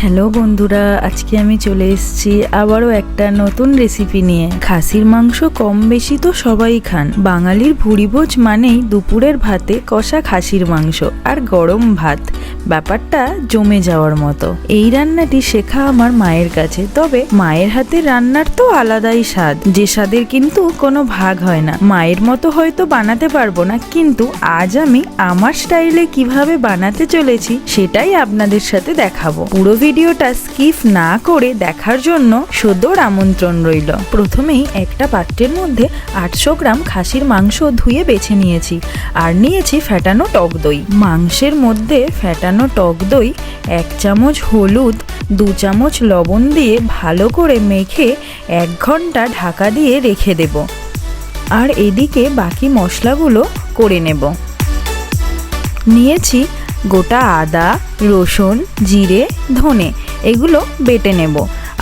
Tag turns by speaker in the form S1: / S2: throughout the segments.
S1: Hello বন্ধুরা, আজকে আমি চলে এসেছি আবারও একটা নতুন রেসিপি নিয়ে। খাসির মাংস কম বেশি তো সবাই খান। বাঙালির ভুরিভোজ মানেই দুপুরের ভাতে কষা খাসির মাংস আর গরম ভাত, ব্যাপারটা জমে যাওয়ার মতো। এই রান্নাটি শেখা আমার মায়ের কাছে, তবে মায়ের হাতের রান্নার তো আলাদাই স্বাদ, যে স্বাদের কিন্তু কোনো ভাগ হয় না। মায়ের মতো হয়তো বানাতে পারবো না, কিন্তু আজ আমি আমার স্টাইলে কিভাবে বানাতে চলেছি সেটাই আপনাদের সাথে দেখাবো। পুরো ভিডিওটা স্কিপ না করে দেখার জন্য সদর আমন্ত্রণ রইল। প্রথমেই একটা পাত্রের মধ্যে 800 গ্রাম খাসির মাংস ধুয়ে বেছে নিয়েছি, আর নিয়েছি ফ্যাটানো টক দই। মাংসের মধ্যে ফ্যাটানো টক দই, 1 চামচ হলুদ, 2 চামচ লবণ দিয়ে ভালো করে মেখে 1 ঘন্টা ঢাকা দিয়ে রেখে দেব। আর এদিকে বাকি মশলাগুলো করে নেব। নিয়েছি গোটা আদা, রসুন, জিরে, ধনে, এগুলো বেটে নেব।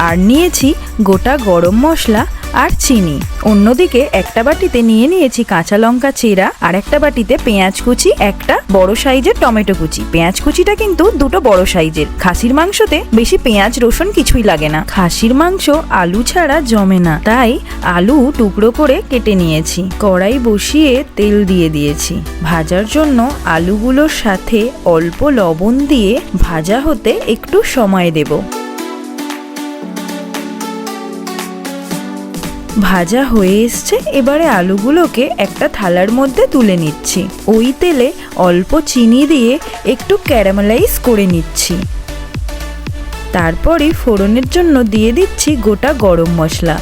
S1: আর নিয়েছি গোটা গরম মশলা আর চিনি। অন্যদিকে একটা বাটিতে নিয়ে নিয়েছি কাঁচা লঙ্কা চেরা, আর একটা বাটিতে পেঁয়াজ কুচি, একটা বড় সাইজের টমেটো কুচি। পেঁয়াজ কুচিটা কিন্তু দুটো বড় সাইজের। খাসির মাংসতে বেশি পেঁয়াজ রসুন কিছুই লাগে না। খাসির মাংস আলু ছাড়া জমে না, তাই আলু টুকরো করে কেটে নিয়েছি। কড়াই বসিয়ে তেল দিয়ে দিয়েছি। ভাজার জন্য আলুগুলোর সাথে অল্প লবণ দিয়ে ভাজা হতে একটু সময় দেব। ভাজা হয়ে এসছে, এবারে আলুগুলোকে একটা থালার মধ্যে তুলে নিচ্ছি। ওই তেলে অল্প চিনি দিয়ে একটু ক্যারামেলাইজ করে নিচ্ছি। তারপরে ফোড়নের জন্য দিয়ে দিচ্ছি গোটা গরম মশলা।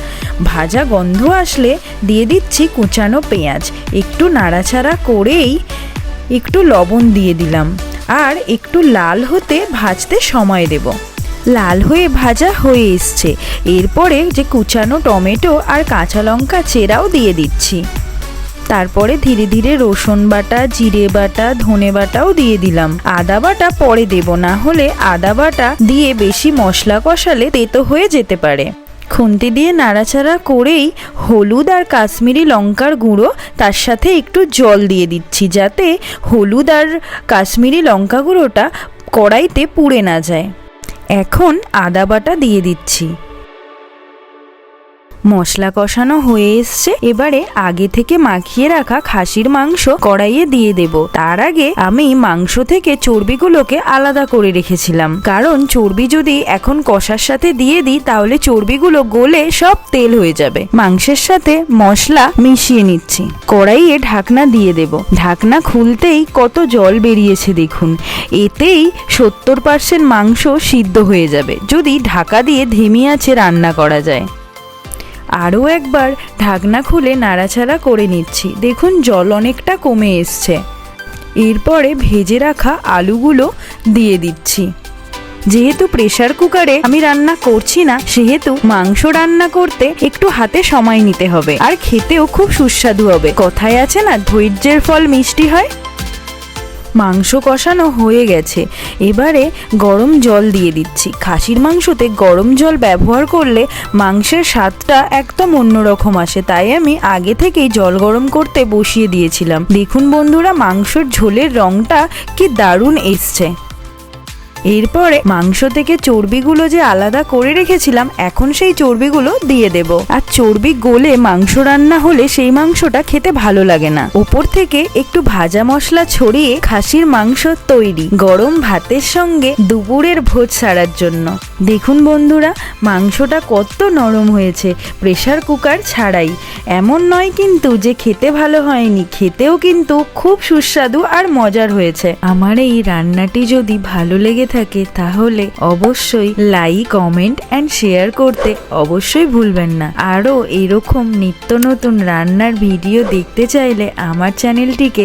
S1: ভাজা গন্ধ আসলে দিয়ে দিচ্ছি কুচানো পেঁয়াজ। একটু নাড়াচাড়া করেই একটু লবণ দিয়ে দিলাম, আর একটু লাল হতে ভাজতে সময় দেব। লাল হয়ে ভাজা হয়ে এসছে, এরপরে যে কুচানো টমেটো আর কাঁচা লঙ্কা চেরাও দিয়ে দিচ্ছি। তারপরে ধীরে ধীরে রসুন বাটা, জিরে বাটা, ধনে বাটাও দিয়ে দিলাম। আদা বাটা পরে দেব, না হলে আদা বাটা দিয়ে বেশি মশলা কষালে তেতো হয়ে যেতে পারে। খুন্তি দিয়ে নাড়াচাড়া করেই হলুদ আর কাশ্মীরি লঙ্কার গুঁড়ো, তার সাথে একটু জল দিয়ে দিচ্ছি, যাতে হলুদ আর কাশ্মীরি লঙ্কা গুঁড়োটা কড়াইতে পুড়ে না যায়। এখন আদা বাটা দিয়ে দিচ্ছি। মশলা কষানো হয়ে এসছে, এবারে আগে থেকে মাখিয়ে রাখা খাসির মাংস কড়াইয়ে দিয়ে দেব। তার আগে আমি মাংস থেকে চর্বিগুলোকে আলাদা করে রেখেছিলাম, কারণ চর্বি যদি এখন কষার সাথে দিয়ে দিই তাহলে চর্বিগুলো গলে সব তেল হয়ে যাবে। মাংসের সাথে মশলা মিশিয়ে নিচ্ছি। কড়াইয়ে ঢাকনা দিয়ে দেব। ঢাকনা খুলতেই কত জল বেরিয়েছে দেখুন। এতেই 70% মাংস সিদ্ধ হয়ে যাবে যদি ঢাকা দিয়ে ধিমি আঁচে রান্না করা যায়। আরও একবার ঢাকনা খুলে নাড়াচাড়া করে নিচ্ছি। দেখুন জল অনেকটা কমে এসছে। এরপরে ভেজে রাখা আলুগুলো দিয়ে দিচ্ছি। যেহেতু প্রেসার কুকারে আমি রান্না করছি না, সেহেতু মাংস রান্না করতে একটু হাতে সময় নিতে হবে, আর খেতেও খুব সুস্বাদু হবে। কথায় আছে না, ধৈর্যের ফল মিষ্টি হয়। মাংস কষানো হয়ে গেছে, এবারে গরম জল দিয়ে দিচ্ছি। খাসির মাংসতে গরম জল ব্যবহার করলে মাংসের স্বাদটা একদম অন্যরকম আসে, তাই আমি আগে থেকেই জল গরম করতে বসিয়ে দিয়েছিলাম। দেখুন বন্ধুরা, মাংসের ঝোলের রংটা কি দারুণ এসছে। এরপরে মাংস থেকে চর্বিগুলো যে আলাদা করে রেখেছিলাম, এখন সেই চর্বিগুলো দিয়ে দেব। আর চর্বি গলে মাংস রান্না হলে সেই মাংসটা খেতে ভালো লাগে না। উপর থেকে একটু ভাজা মশলা ছড়িয়ে খাসির মাংস তৈরি গরম ভাতের সঙ্গে দুপুরের ভোজ সারার জন্য। দেখুন বন্ধুরা, মাংসটা কত নরম হয়েছে প্রেসার কুকার ছাড়াই। এমন নয় কিন্তু যে খেতে ভালো হয়নি, খেতেও কিন্তু খুব সুস্বাদু আর মজার হয়েছে। আমার এই রান্নাটি যদি ভালো লেগে থাকে তাহলে অবশ্যই লাইক, কমেন্ট অ্যান্ড শেয়ার করতে অবশ্যই ভুলবেন না। আরও এরকম নিত্য নতুন রান্নার ভিডিও দেখতে চাইলে আমার চ্যানেলটিকে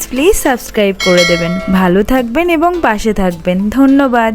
S1: প্লিজ সাবস্ক্রাইব করে দেবেন। ভালো থাকবেন এবং পাশে থাকবেন। ধন্যবাদ।